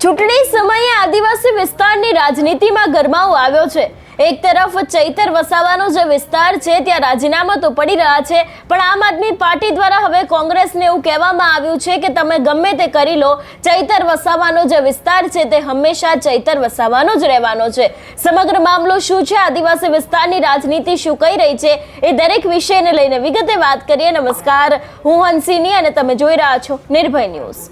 ચૂંટણી સમયે આદિવાસી વિસ્તારની રાજનીતિમાં ગરમાવો આવ્યો છે। એક તરફ ચૈતર વસાવાનો જે વિસ્તાર છે ત્યાં રાજીનામા તો પડી રહ્યા છે, પણ આમ આદમી પાર્ટી દ્વારા હવે કોંગ્રેસને એવું કહેવામાં આવ્યું છે કે તમે ગમે તે કરી લો, ચૈતર વસાવાનો જે વિસ્તાર છે તે હંમેશા ચૈતર વસાવાનો જ રહેવાનો છે। સમગ્ર મામલો શું છે, આદિવાસી વિસ્તારની રાજનીતિ શું કહી રહી છે, એ દરેક વિષયને લઈને વિગતે વાત કરીએ। નમસ્કાર, હું હંસિની અને તમે જોઈ રહ્યા છો નિર્ભય ન્યૂઝ।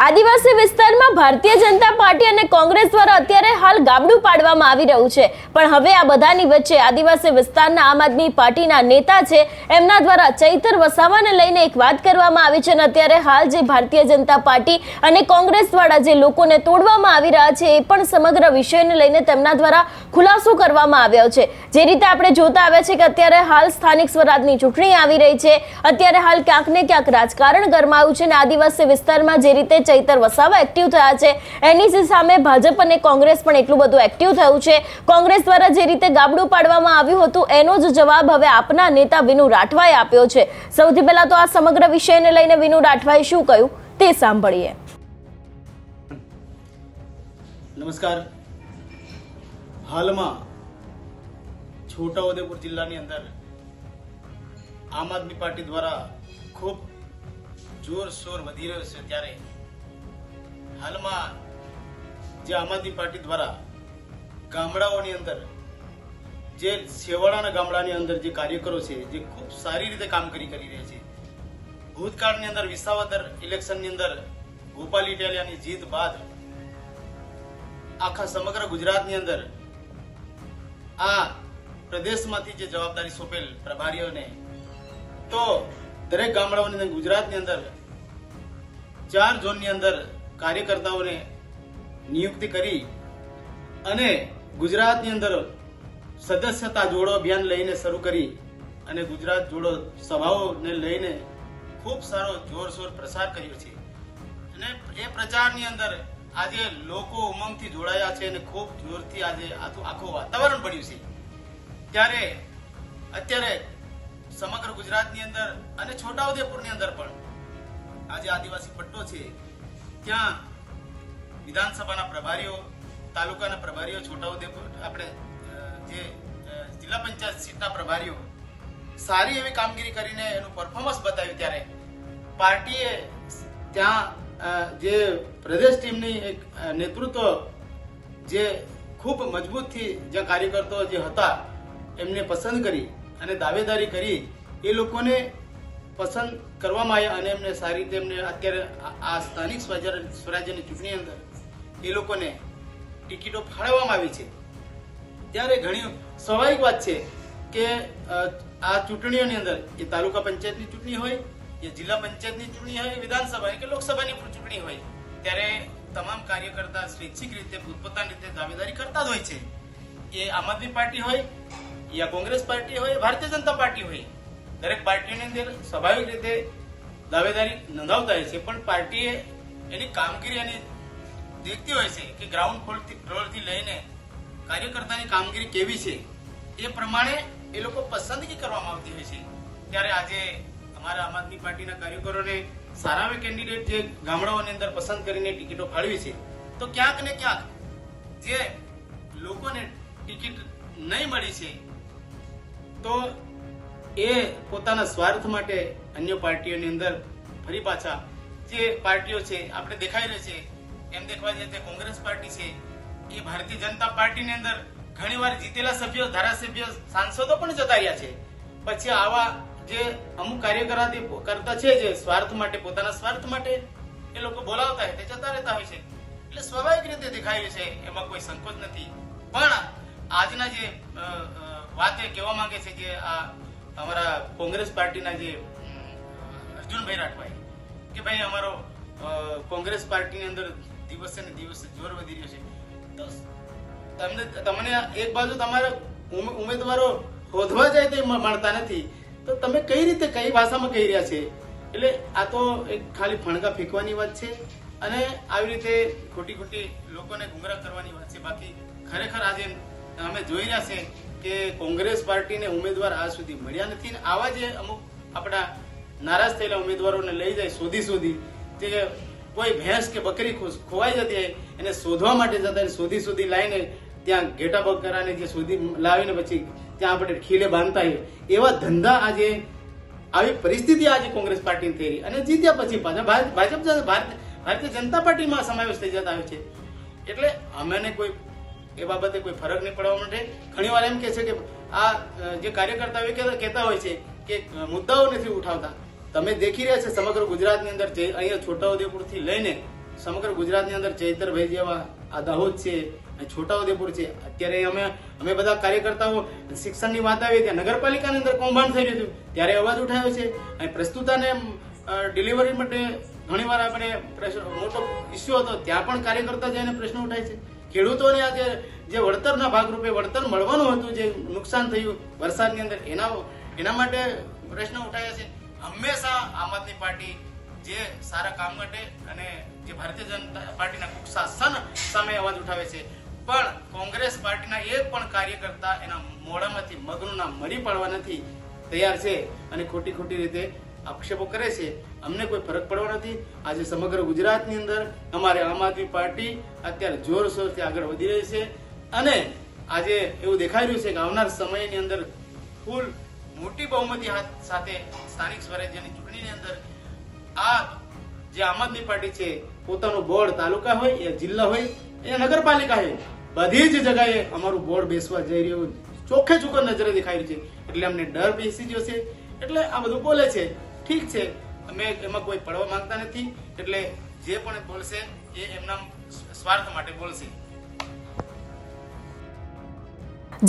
આદિવાસી વિસ્તારમાં ભારતીય જનતા પાર્ટી અને કોંગ્રેસ દ્વારા અત્યારે હાલ ગાબડું પાડવામાં આવી રહ્યું છે, પણ હવે આ બધાની વચ્ચે આદિવાસી વિસ્તારના આમ આદમી પાર્ટીના નેતા છે એમના દ્વારા ચૈતર વસાવાને લઈને એક વાત કરવામાં આવી છે અને અત્યારે હાલ જે ભારતીય જનતા પાર્ટી અને કોંગ્રેસ દ્વારા જે લોકોને તોડવામાં આવી રહ્યા છે એ પણ સમગ્ર વિષયને લઈને તેમના દ્વારા ખુલાસો કરવામાં આવ્યો છે। જે રીતે આપણે જોતા આવ્યા છે કે અત્યારે હાલ સ્થાનિક સ્વરાજની ચૂંટણી આવી રહી છે, અત્યારે હાલ ક્યાંક ને ક્યાંક રાજકારણ ગરમાયું છે અને આદિવાસી વિસ્તારમાં જે રીતે ચૈતર વસાવા એક્ટિવ થયા છે એની સામે ભાજપ અને કોંગ્રેસ પણ એટલું બધું એક્ટિવ થયું છે। કોંગ્રેસ દ્વારા જે રીતે ગાબડું પાડવામાં આવ્યું હતું એનો જ જવાબ હવે આપના નેતા વિનુ રાઠવાએ આપ્યો છે। સૌથી પહેલા તો આ સમગ્ર વિષયને લઈને વિનુ રાઠવાએ શું કહ્યું તે સાંભળીએ। નમસ્કાર। હાલમાં છોટાઉદેપુર જિલ્લાની અંદર આમ આદમી પાર્ટી દ્વારા ખૂબ જોરશોર વધી રહ્યો છે, ત્યારે હાલમાં જે આમ આદમી પાર્ટી દ્વારા ગામડાઓની અંદર જે છેવાડાના ગામડાની અંદર જે કાર્યકરો છે જે ખૂબ સારી રીતે કામગીરી કરી રહ્યા છે। ભૂતકાળની અંદર વિસાવદર ઇલેક્શનની અંદર ગોપાલ ઇટાલિયાની જીત બાદ આખા સમગ્ર ગુજરાતની અંદર આ પ્રદેશમાંથી જે જવાબદારી સોંપેલ પ્રભારીઓને તો દરેક ગામડાઓની અંદર ગુજરાતની અંદર 4 ઝોનની અંદર કાર્યકર્તાઓને નિયુક્તિ કરી અને ગુજરાતની અંદર સદસ્યતા જોડો અભિયાન લઈને શરૂ કરી અને ગુજરાત જોડો સભાઓને લઈને ખૂબ સારો જોરશોર પ્રસાર કર્યો છે અને એ પ્રચારની અંદર આજે લોકો ઉમંગથી જોડાયા છે અને ખૂબ જોરથી આજે આખું વાતાવરણ બન્યું છે। ત્યારે અત્યારે સમગ્ર ગુજરાતની અંદર અને છોટાઉદેપુરની અંદર પણ આજે આદિવાસી પટ્ટો છે ત્યાં વિધાનસભાના પ્રભારીઓ, તાલુકાના પ્રભારીઓ, છોટાઉદેપુર આપણે જે જિલ્લા પંચાયત સીટના પ્રભારીઓ સારી એવી કામગીરી કરીને એનું પરફોર્મન્સ બતાવ્યું। ત્યારે પાર્ટીએ ત્યાં જે પ્રદેશ ટીમની એક નેતૃત્વ જે ખૂબ મજબૂતથી જ્યાં કાર્યકર્તાઓ જે હતા એમને પસંદ કરી અને દાવેદારી કરી એ લોકોને પસંદ કરવામાં આવ્યા અને એમને સારી રીતે એમને અત્યારે આ સ્થાનિક સ્વરાજ્યની ચૂંટણી અંદર એ લોકોને ટિકિટો ફાળવવામાં આવી છે। ત્યારે ઘણી સ્વાભાવિક વાત છે કે આ ચૂંટણીઓની અંદર એ તાલુકા પંચાયતની ચૂંટણી હોય, એ જિલ્લા પંચાયતની ચૂંટણી હોય, વિધાનસભા કે લોકસભાની ચૂંટણી હોય, ત્યારે તમામ કાર્યકર્તા સ્વૈચ્છિક રીતે પોતપોતાની રીતે દાવેદારી કરતા જ હોય છે। એ આમ આદમી પાર્ટી હોય યા કોંગ્રેસ પાર્ટી હોય, ભારતીય જનતા પાર્ટી હોય, દરેક પાર્ટીઓની અંદર સ્વાભાવિક રીતે દાવેદારી નોંધાવતા હોય છે, પણ પાર્ટીએ એની કામગીરી એની દેખતી હોય છે કે ગ્રાઉન્ડ ફ્લોરથી લઈને કાર્યકર્તાની કામગીરી કેવી છે એ પ્રમાણે એ લોકો પસંદગી કરવામાં આવતી હોય છે। ત્યારે આજે અમારા આમ આદમી પાર્ટીના કાર્યકરોને સારા કેન્ડિડેટ જે ગામડાઓની અંદર પસંદ કરીને ટિકિટો ફાળવી છે, તો ક્યાંક ને ક્યાંક જે લોકોને ટિકિટ નહીં મળી છે તો એ પોતાના સ્વાર્થ માટે અન્ય પાર્ટીઓની અંદર ફરી પાછા જે પાર્ટીઓ છે આપણે દેખાઈ રહી છે એમ દેખવા જઈએ તો કોંગ્રેસ પાર્ટી છે એ ભારતીય જનતા પાર્ટીની અંદર ઘણીવાર જીતેલા સભ્યો, ધારાસભ્યો, સાંસદો પણ જતા રહ્યા છે। પછી આવા જે અમુક કાર્યકર્તા છે જે સ્વાર્થ માટે, પોતાના સ્વાર્થ માટે એ લોકો બોલાવતા હોય તે જતા રહેતા હોય છે, એટલે સ્વાભાવિક રીતે દેખાય છે, એમાં કોઈ સંકોચ નથી। પણ આજના જે વાત એ કહેવા માંગે છે જે આ અમારા કોંગ્રેસ પાર્ટીના જે અર્જુનભાઈ રાઠવાએ કે ભાઈ અમારો કોંગ્રેસ પાર્ટીની અંદર દિવસે ને દિવસે જોર વધી રહ્યો છે, તો તમને એક બાજુ તમારા ઉમેદવારો શોધવા જાય તો મળતા નથી, તો તમે કઈ રીતે કઈ ભાષામાં કહી રહ્યા છે? એટલે આ તો એક ખાલી ફણગા ફેંકવાની વાત છે અને આવી રીતે ખોટી લોકોને ગુમરાહ કરવાની વાત છે। બાકી ખરેખર આજે અમે જોઈ રહ્યા છે કે કોંગ્રેસ પાર્ટીને ઉમેદવાર આજ સુધી મળ્યા નથી ને આવા જે અમુક આપણા નારાજ થયેલા ઉમેદવારોને લઈ જાય શોધી જે કોઈ ભેંસ કે બકરી ખોવાઈ જતી હોય એને શોધવા માટે જતા હોય, શોધી લાવીને ત્યાં ઘેટા બકરાને જે શોધી લાવીને પછી ત્યાં આપણે ખીલે બાંધતા હોય, એવા ધંધા આજે આવી પરિસ્થિતિ આજે કોંગ્રેસ પાર્ટી થઈ રહી અને જીત્યા પછી પાછા ભારતીય જનતા પાર્ટીમાં સમાવેશ થઈ જતા હોય છે. એટલે અમને કોઈ એ બાબતે કોઈ ફરક નહીં પડવા માટે ઘણી વાર એમ કે છે કે આ જે કાર્યકર્તાઓ કહેતા હોય છે કે મુદ્દાઓ નથી ઉઠાવતા. તમે દેખી રહ્યા છે સમગ્ર ગુજરાતની અંદર અહીંયા છોટાઉદેપુરથી લઈને સમગ્ર ગુજરાતની અંદર ચૈતરભાઈ જેવા આ દાહોદ છે, છોટાઉદેપુર છે. અત્યારે અમે બધા કાર્યકર્તાઓ શિક્ષણની વાત આવી ત્યાં નગરપાલિકાની અંદર કૌભાંડ થઈ રહ્યું હતું ત્યારે અવાજ ઉઠાવ્યો છે. અને પ્રસ્તુતાને ડિલિવરી માટે ઘણીવાર આપણે મોટો ઇસ્યુ હતો ત્યાં પણ કાર્યકર્તા જઈને પ્રશ્ન ઉઠાય છે. ખેડૂતોને આજે જે વળતરના ભાગરૂપે વળતર મળવાનું હતું, જે નુકસાન થયું વરસાદની અંદર, એના માટે પ્રશ્ન ઉઠાયા છે. હંમેશા આમ આદમી પાર્ટી જે સારા કામ માટે અને જે ભારતીય જનતા પાર્ટીના કુશાસન સામે અવાજ ઉઠાવે છે, પણ કોંગ્રેસ પાર્ટીના એક પણ કાર્યકર્તા એના મોઢામાંથી મગનું નામ મરી પાડવા નથી તૈયાર છે અને ખોટી રીતે આક્ષેપો કરે છે. અમને કોઈ ફરક પડવા નથી. આજે સમગ્ર ગુજરાતની અંદર અમારે આમ આદમી પાર્ટી અત્યારે જોરશોરથી આગળ વધી રહી છે અને આજે એવું દેખાઈ રહ્યું છે કે આવનાર સમયની અંદર ફૂલ મોટી બહુમતી સાથે સ્થાનિક સ્વરાજ્યની ચૂંટણીની અંદર આ જે આમ આદમી પાર્ટી છે પોતાનું બોર્ડ તાલુકા હોય યા જિલ્લા હોય યા નગરપાલિકા હોય બધી જ જગાએ અમારું બોર્ડ બેસવા જઈ રહ્યું ચોખ્ખે ચોખ્ખો નજરે દેખાઈ રહ્યું છે. એટલે અમને ડર બેસી ગયો છે. એટલે આ બધું બોલે છે, ઠીક છે, અમે એમાં કોઈ પડવા માંગતા નથી. એટલે જે પણ બોલશે એ એમના સ્વાર્થ માટે બોલશે.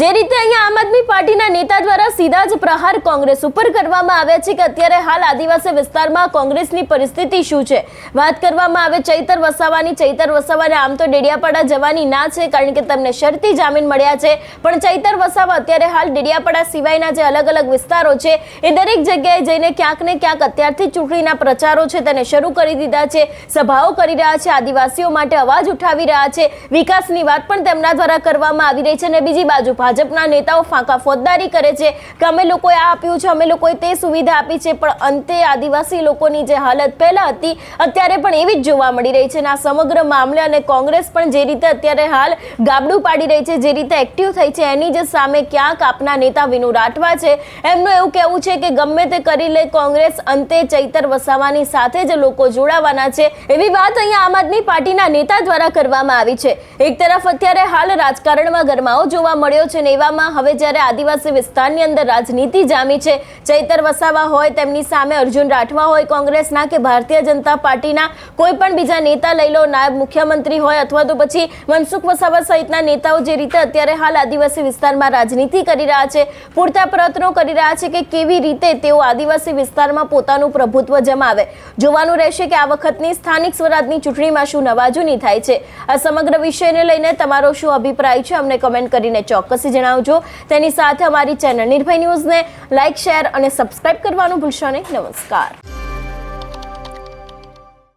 જે રીતે અહીંયા આમ આદમી પાર્ટીના નેતા દ્વારા સીધા જ પ્રહાર કોંગ્રેસ ઉપર કરવામાં આવ્યા છે કે અત્યારે હાલ આદિવાસી વિસ્તારમાં કોંગ્રેસની પરિસ્થિતિ શું છે. વાત કરવામાં આવે ચૈતર વસાવાને આમ તો ડેડિયાપાડા જવાની ના છે કારણ કે તેમને શરતી જામીન મળ્યા છે, પણ ચૈતર વસાવા અત્યારે હાલ ડેડિયાપાડા સિવાયના જે અલગ અલગ વિસ્તારો છે એ દરેક જગ્યાએ જઈને ક્યાંક ને ક્યાંક અત્યારથી ચૂંટણીના પ્રચારો છે તેને શરૂ કરી દીધા છે, સભાઓ કરી રહ્યા છે, આદિવાસીઓ માટે અવાજ ઉઠાવી રહ્યા છે, વિકાસની વાત પણ તેમના દ્વારા કરવામાં આવી રહી છે. અને બીજી બાજુ ભાજપના નેતાઓ ફાંકા ફોજદારી કરે છે કે અમે લોકોએ આ આપ્યું છે, અમે લોકોએ તે સુવિધા આપી છે, પણ અંતે આદિવાસી લોકોની જે હાલત પહેલા હતી અત્યારે પણ એવી જ જોવા મળી રહી છે. અને આ સમગ્ર મામલે અને કોંગ્રેસ પણ જે રીતે અત્યારે હાલ ગાબડું પાડી રહી છે, જે રીતે એક્ટિવ થઈ છે, એની જ સામે ક્યાંક આપના નેતા વિનુ રાઠવા છે એમનું એવું કહેવું છે કે ગમે તે કરી લે કોંગ્રેસ, અંતે ચૈતર વસાવાની સાથે જ લોકો જોડાવાના છે, એવી વાત અહીંયા આમ આદમી પાર્ટીના નેતા દ્વારા કરવામાં આવી છે. એક તરફ અત્યારે હાલ રાજકારણમાં ગરમાવો જોવા મળ્યો છે ને એવામાં હવે જ્યારે આદિવાસી વિસ્તારની અંદર રાજનીતિ જામી છે, ચૈતર વસાવા હોય, તેમની સામે અર્જુન રાઠવા હોય કોંગ્રેસના કે ભારતીય જનતા પાર્ટીના કોઈ પણ બીજા નેતા લઈ લો, નાયબ મુખ્યમંત્રી હોય અથવા તો પછી મનસુખ વસાવા સહિતના નેતાઓ જે રીતે અત્યારે હાલ આદિવાસી વિસ્તારમાં રાજનીતિ કરી રહ્યા છે, પૂરતા પ્રયત્નો કરી રહ્યા છે કે કેવી રીતે તેઓ આદિવાસી વિસ્તારમાં પોતાનું પ્રભુત્વ જમાવે. જોવાનું રહેશે કે આ વખતની સ્થાનિક સ્વરાજની ચૂંટણીમાં શું નવાજૂની થાય છે. આ સમગ્ર વિષયને લઈને તમારો શું અભિપ્રાય છે અમને કમેન્ટ કરીને ચોક્કસ જણાવજો. તેની સાથે અમારી ચેનલ નિર્ભય ન્યૂઝને લાઇક, શેર અને સબસ્ક્રાઇબ કરવાનું ભૂલશો નહીં. નમસ્કાર.